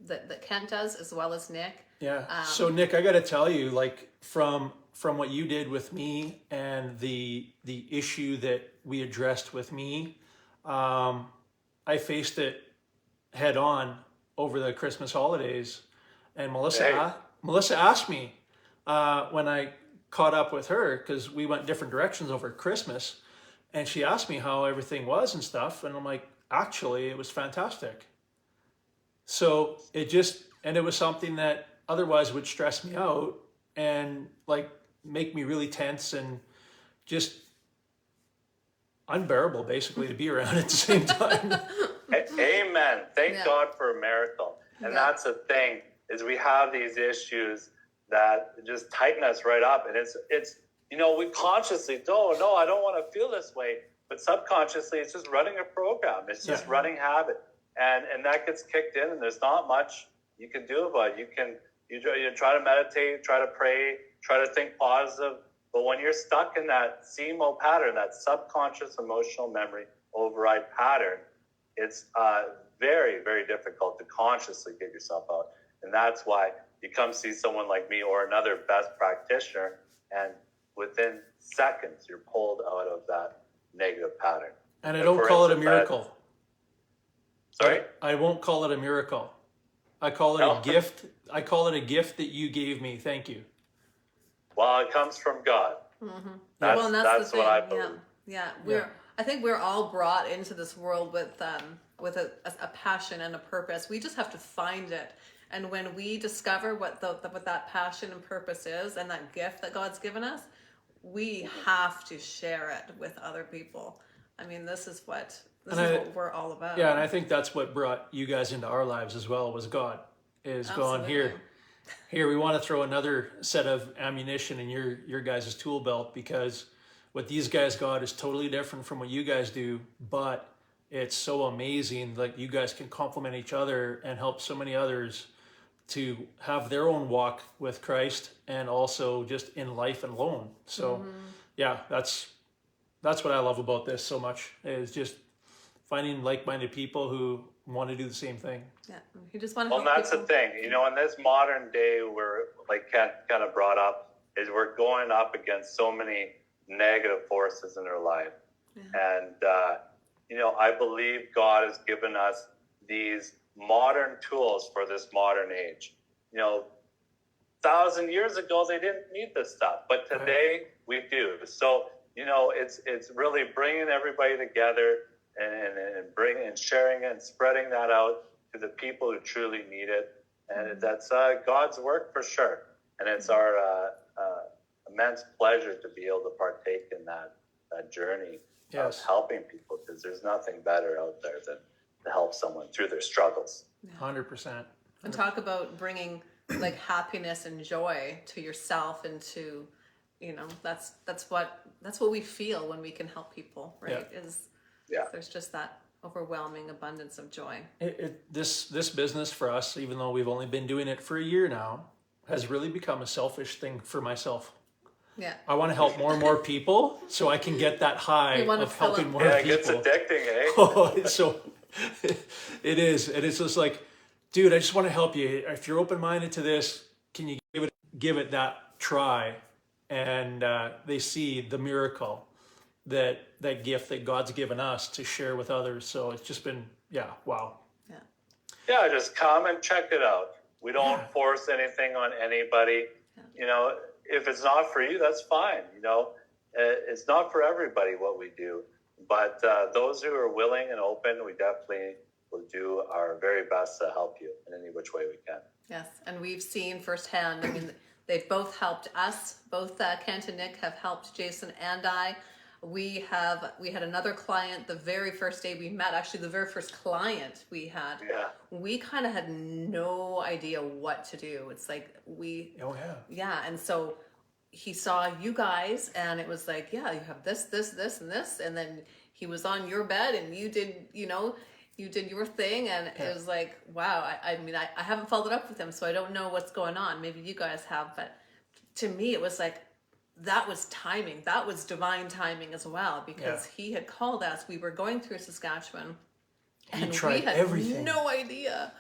that Kent does, as well as Nick. Yeah. So Nick, I got to tell you, like from what you did with me and the issue that we addressed with me, I faced it head on over the Christmas holidays, and Melissa asked me when I caught up with her, because we went different directions over Christmas. And she asked me how everything was and stuff. And I'm like, actually, it was fantastic. So it was something that otherwise would stress me out and like make me really tense and just unbearable, basically, to be around at the same time. Amen. Thank God for a miracle. And that's the thing, is we have these issues that just tighten us right up. And it's you know, we consciously, no, I don't want to feel this way. But subconsciously, it's just running a program. It's just running habit. And that gets kicked in, and there's not much you can do about it. You try to meditate, try to pray, try to think positive. But when you're stuck in that CMO pattern, that subconscious emotional memory override pattern, it's very, very difficult to consciously get yourself out. And that's why you come see someone like me or another B.E.S.T practitioner, and within seconds, you're pulled out of that negative pattern. And I don't call it a miracle. Sorry? I won't call it a miracle. I call it a gift. I call it a gift that you gave me. Thank you. Well, it comes from God. Mm-hmm. That's what I believe. Yeah. I think we're all brought into this world with a passion and a purpose. We just have to find it. And when we discover what that passion and purpose is, and that gift that God's given us, we have to share it with other people. I mean, this is what we're all about. Yeah, and I think that's what brought you guys into our lives as well, was God. Going here, we want to throw another set of ammunition in your guys' tool belt, because what these guys got is totally different from what you guys do, but it's so amazing. Like, you guys can complement each other and help so many others to have their own walk with Christ, and also just in life and alone. So yeah, that's what I love about this so much, is just finding like-minded people who want to do the same thing. Yeah, you just want to Well, help that's people. the thing. In this modern day, we're like Kent kind of brought up, is we're going up against so many negative forces in our life. Yeah. And, I believe God has given us these modern tools for this modern age. 1,000 years ago, they didn't need this stuff, but today we do. So, it's really bringing everybody together and sharing it and spreading that out to the people who truly need it. And that's God's work for sure. And it's our immense pleasure to be able to partake in that journey of helping people, because there's nothing better out there than to help someone through their struggles. 100%. And talk about bringing like happiness and joy to yourself and to, that's what we feel when we can help people, right? There's just that overwhelming abundance of joy. This business for us, even though we've only been doing it for a year now, has really become a selfish thing for myself. Yeah. I want to help more and more people so I can get that high of helping more people. It gets addicting, eh? Oh, so it is. And it's just like, dude, I just want to help you. If you're open-minded to this, can you give it that try? And they see the miracle, that gift that God's given us to share with others. So it's just been, wow. Yeah, just come and check it out. We don't force anything on anybody. If it's not for you, that's fine. It's not for everybody what we do. But those who are willing and open, we definitely will do our very best to help you in any which way we can. Yes, and we've seen firsthand, they've both helped us. Both Kent and Nick have helped Jason and I. We had another client the very first day we met, actually the very first client we had. Yeah. We kind of had no idea what to do. It's like and so he saw you guys and it was like, you have this, and this, and then he was on your bed and you did your thing, and it was like, wow. I haven't followed up with him, so I don't know what's going on. Maybe you guys have, but to me it was like, that was timing. That was divine timing as well, because he had called us. We were going through Saskatchewan, and we had everything. No idea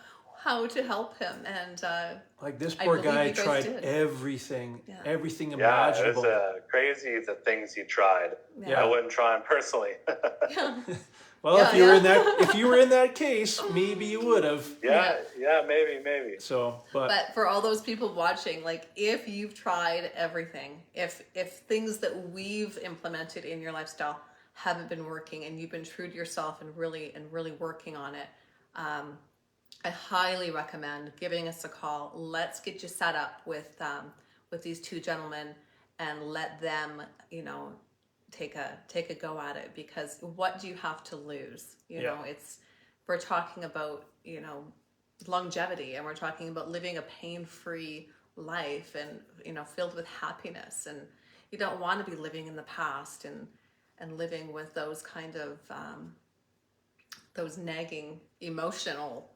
how to help him. And like this poor guy tried everything imaginable. Yeah, it was crazy the things he tried. Yeah. I wouldn't try him personally. Well, if you were in that case, maybe you would have. Yeah, maybe. So, but for all those people watching, like, if you've tried everything, if things that we've implemented in your lifestyle haven't been working, and you've been true to yourself and really working on it, I highly recommend giving us a call. Let's get you set up with these two gentlemen and let them, take a go at it, because what do you have to lose? We're talking about, longevity, and we're talking about living a pain-free life and, filled with happiness. And you don't want to be living in the past and living with those kind of, those nagging emotional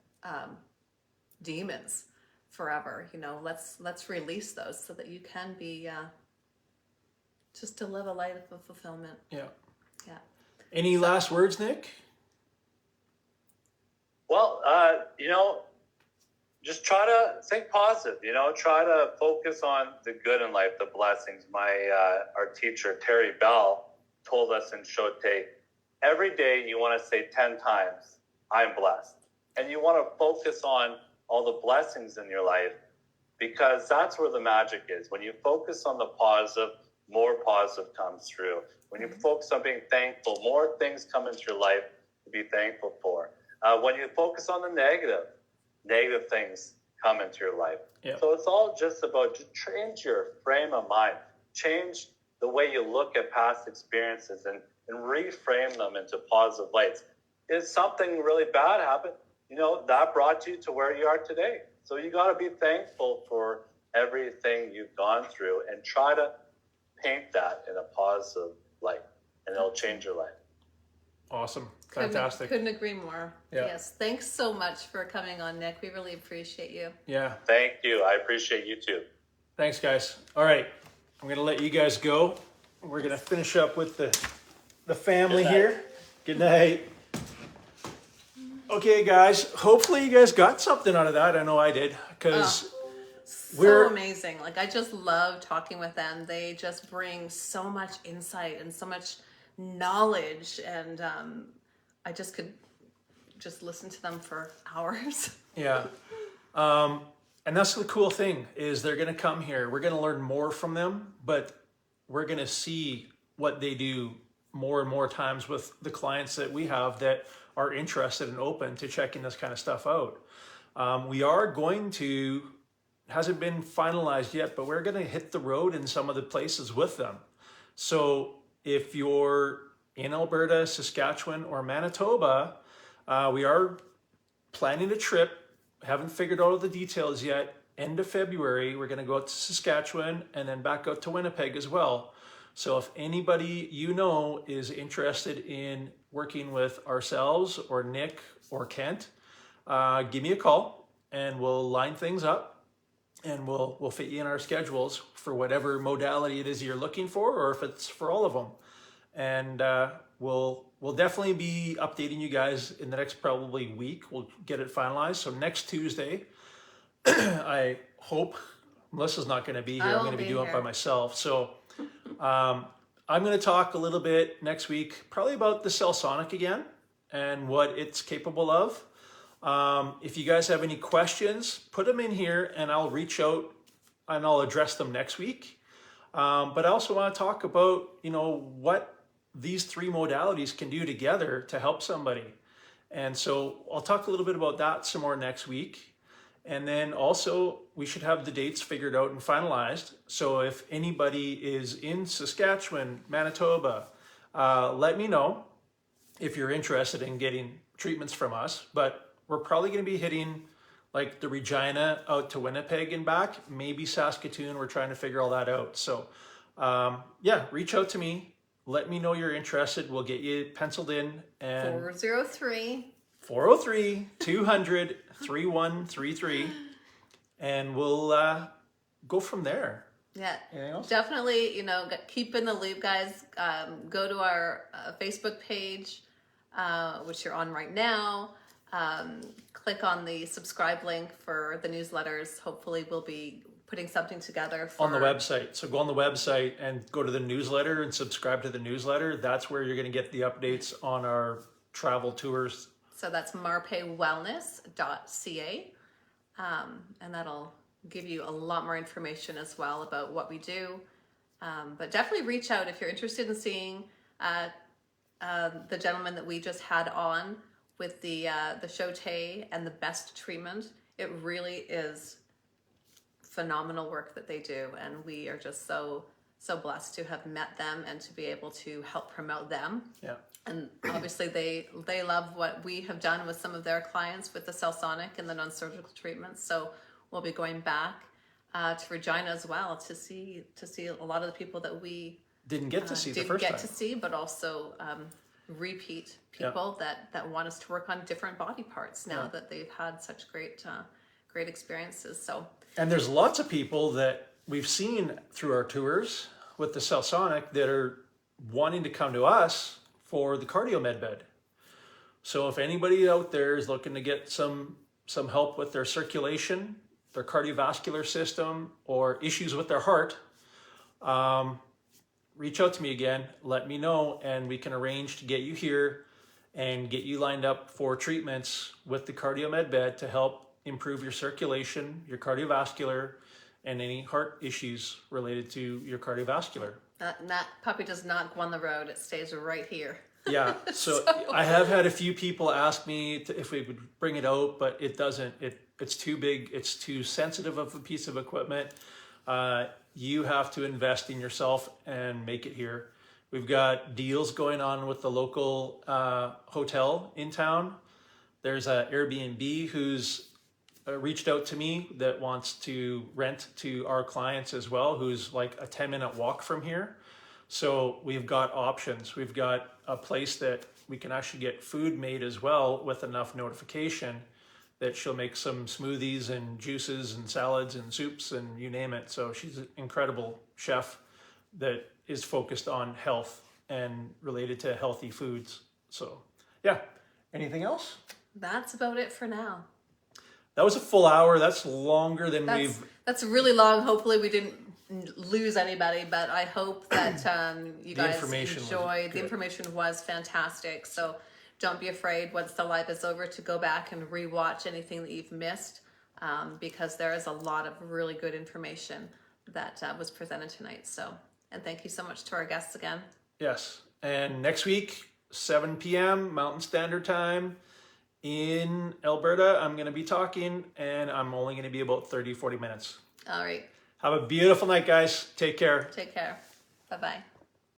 demons forever. Let's release those so that you can be, just to live a life of fulfillment. Yeah. Any last words, Nick? Well, just try to think positive. Try to focus on the good in life, the blessings. Our teacher Terry Bell told us in Sho Tai, every day you want to say 10 times, "I'm blessed," and you want to focus on all the blessings in your life, because that's where the magic is. When you focus on the positive, more positive comes through. When you focus on being thankful, more things come into your life to be thankful for. When you focus on the negative things come into your life. Yeah. So it's all just about change your frame of mind, change the way you look at past experiences and reframe them into positive lights. If something really bad happened, that brought you to where you are today. So you got to be thankful for everything you've gone through and try to paint that in a positive light, and it'll change your life. Awesome. Fantastic. Couldn't agree more. Yeah. Yes. Thanks so much for coming on, Nick. We really appreciate you. Yeah. Thank you. I appreciate you too. Thanks, guys. All right. I'm going to let you guys go. We're going to finish up with the family here. Good night. Okay, guys, hopefully you guys got something out of that. I know I did, because So amazing. Like, I just love talking with them. They just bring so much insight and so much knowledge, and I just could just listen to them for hours. yeah. And that's the cool thing, is they're going to come here. We're going to learn more from them, but we're going to see what they do more and more times with the clients that we have that are interested and open to checking this kind of stuff out. We are going to, hasn't been finalized yet, but we're going to hit the road in some of the places with them. So if you're in Alberta, Saskatchewan, or Manitoba, we are planning a trip. Haven't figured out all the details yet. End of February, we're going to go out to Saskatchewan and then back out to Winnipeg as well. So if anybody you know is interested in working with ourselves or Nick or Kent, give me a call and we'll line things up, and we'll fit you in our schedules for whatever modality it is you're looking for, or if it's for all of them. And we'll definitely be updating you guys in the next probably week. We'll get it finalized. So next Tuesday, I hope Melissa's not going to be here. I'm going to be doing it by myself. So I'm going to talk a little bit next week, probably about the Cellsonic again and what it's capable of. If you guys have any questions, put them in here and I'll reach out and I'll address them next week. But I also want to talk about, what these three modalities can do together to help somebody. And so I'll talk a little bit about that some more next week. And then also we should have the dates figured out and finalized. So if anybody is in Saskatchewan, Manitoba, let me know if you're interested in getting treatments from us. But we're probably going to be hitting like the Regina out to Winnipeg and back, maybe Saskatoon. We're trying to figure all that out. So yeah, reach out to me. Let me know you're interested. We'll get you penciled in. And 403-200-3133. And we'll go from there. Yeah, Anything else? definitely, keep in the loop, guys. Go to our Facebook page, which you're on right now. Click on the subscribe link for the newsletters. Hopefully we'll be putting something together on the website. So go on the website and go to the newsletter and subscribe to the newsletter. That's where you're going to get the updates on our travel tours. So that's marpewellness.ca. And that'll give you a lot more information as well about what we do. But definitely reach out if you're interested in seeing the gentleman that we just had on with the Sho Tai and the B.E.S.T treatment. It really is phenomenal work that they do, and we are just so blessed to have met them and to be able to help promote them. Yeah. And obviously they love what we have done with some of their clients with the Cellsonic and the non-surgical treatments. So we'll be going back to Regina as well to see a lot of the people that we didn't get to see the first time. to see, but also repeat people that want us to work on different body parts now that they've had such great experiences. So. And there's lots of people that we've seen through our tours with the Cellsonic that are wanting to come to us for the cardio med bed. So if anybody out there is looking to get some help with their circulation, their cardiovascular system, or issues with their heart, reach out to me again, let me know, and we can arrange to get you here and get you lined up for treatments with the cardio med bed to help improve your circulation, your cardiovascular, and any heart issues related to your cardiovascular. That puppy does not go on the road. It stays right here. Yeah, so I have had a few people ask me if we would bring it out, but it doesn't. It's too big. It's too sensitive of a piece of equipment. You have to invest in yourself and make it here. We've got deals going on with the local hotel in town. There's a Airbnb who's reached out to me that wants to rent to our clients as well, who's like a 10-minute walk from here. So we've got options. We've got a place that we can actually get food made as well with enough notification that she'll make some smoothies and juices and salads and soups and you name it. So she's an incredible chef that is focused on health and related to healthy foods. So yeah, anything else? that's about it for now. That was a full hour. That's longer than That's really long. Hopefully we didn't lose anybody, but I hope that you guys enjoyed. The information was fantastic. So don't be afraid once the live is over to go back and rewatch anything that you've missed, because there is a lot of really good information that was presented tonight. So, and thank you so much to our guests again. Yes. And next week, 7 p.m. Mountain Standard Time in Alberta, I'm going to be talking, and I'm only going to be about 30, 40 minutes. All right. Have a beautiful night, guys. Take care. Take care. Bye-bye.